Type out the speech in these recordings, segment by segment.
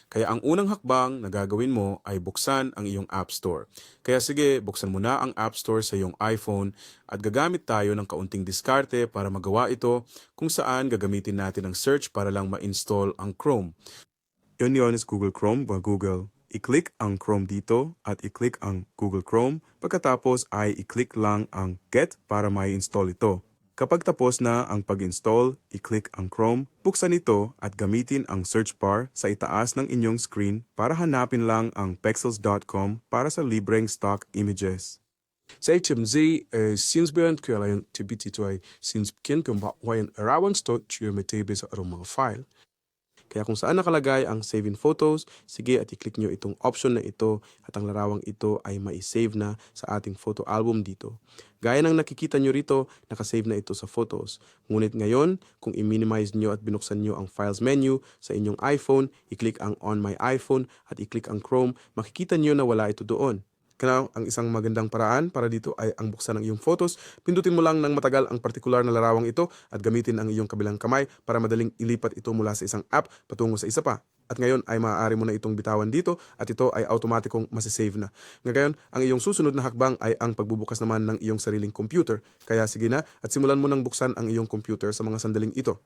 Kaya ang unang hakbang na gagawin mo ay buksan ang iyong App Store. Kaya sige, buksan mo na ang App Store sa iyong iPhone at gagamit tayo ng kaunting diskarte para magawa ito kung saan gagamitin natin ang search para lang ma-install ang Chrome. Yun is Google Chrome ba Google. I-click ang Chrome dito at i-click ang Google Chrome. Pagkatapos ay i-click lang ang Get para ma-install ito. Kapag tapos na ang pag-install, i-click ang Chrome, buksan ito at gamitin ang search bar sa itaas ng inyong screen para hanapin lang ang pexels.com para sa libreng stock images. Sa HMZ, sinds bent kun je alleen TBT2 sinds bekend kan waaien arawan stot je met TB sa arong mga file. Kaya kung saan nakalagay ang Save in Photos, sige at i-click nyo itong option na ito at ang larawang ito ay mai-save na sa ating photo album dito. Gaya ng nakikita nyo rito, nakasave na ito sa Photos. Ngunit ngayon, kung i-minimize nyo at binuksan nyo ang Files menu sa inyong iPhone, i-click ang On My iPhone at i-click ang Chrome, makikita nyo na wala ito doon. Kaya ang isang magandang paraan para dito ay ang buksan ng iyong photos. Pindutin mo lang ng matagal ang partikular na larawang ito at gamitin ang iyong kabilang kamay para madaling ilipat ito mula sa isang app patungo sa isa pa. At ngayon ay maaari mo na itong bitawan dito at ito ay automatikong masisave na. Ngayon, ang iyong susunod na hakbang ay ang pagbubukas naman ng iyong sariling computer. Kaya sige na at simulan mo nang buksan ang iyong computer sa mga sandaling ito.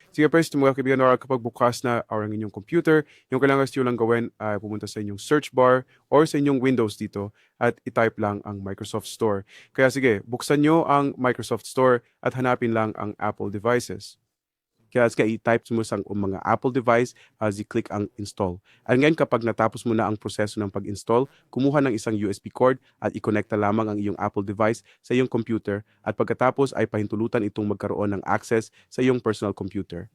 Sige first, mga kaibigan, kapag bukas na ang inyong computer, yung kailangan nyo lang gawin ay pumunta sa inyong search bar or sa inyong Windows dito at i-type lang ang Microsoft Store. Kaya sige, buksan nyo ang Microsoft Store at hanapin lang ang Apple devices. Kaya i-type mo sa mga Apple device as i-click ang install. At ngayon kapag natapos mo na ang proseso ng pag-install, kumuha ng isang USB cord at i-connecta lamang ang iyong Apple device sa iyong computer at pagkatapos ay pahintulutan itong magkaroon ng access sa iyong personal computer.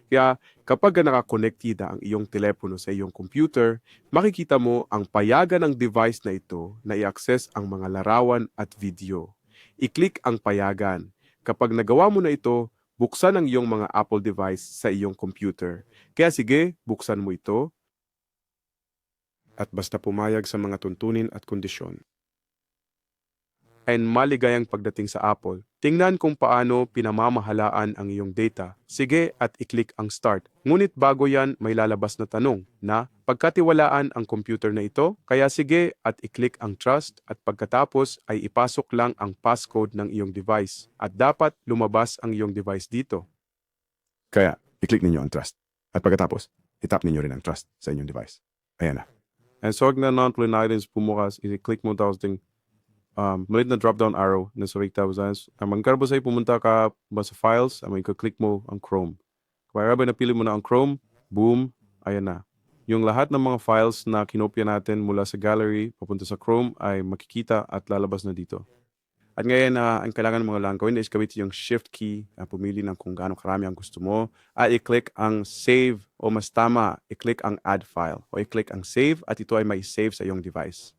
Kaya kapag nakakonektida ang iyong telepono sa iyong computer, makikita mo ang payagan ng device na ito na i-access ang mga larawan at video. I-click ang payagan. Kapag nagawa mo na ito, buksan ang iyong mga Apple device sa iyong computer. Kaya sige, buksan mo ito at basta pumayag sa mga tuntunin at kondisyon. And maligayang pagdating sa Apple. Tingnan kung paano pinamamahalaan ang iyong data. Sige at i-click ang Start. Ngunit bago yan, may lalabas na tanong na pagkatiwalaan ang computer na ito, kaya sige at i-click ang Trust at pagkatapos ay ipasok lang ang passcode ng iyong device. At dapat lumabas ang iyong device dito. Kaya i-click ninyo ang Trust. At pagkatapos, itap ninyo rin ang Trust sa inyong device. Ayan na. And so, na non-plain items pumukas, i-click mo tapos malit na drop-down arrow na sa Wake Tabs. Magkarbo sa'yo, pumunta ka ba sa files, click mo ang Chrome. Kaya ba napili mo na ang Chrome, boom, ayan na. Yung lahat ng mga files na kinopya natin mula sa gallery, papunta sa Chrome, ay makikita at lalabas na dito. At ngayon, ang kailangan mo lang gawin is gawin yung Shift key, pumili ng kung gaano karami ang gusto mo, at i-click ang Save, o mas tama, i-click ang Add File, o i-click ang Save, at ito ay may save sa iyong device.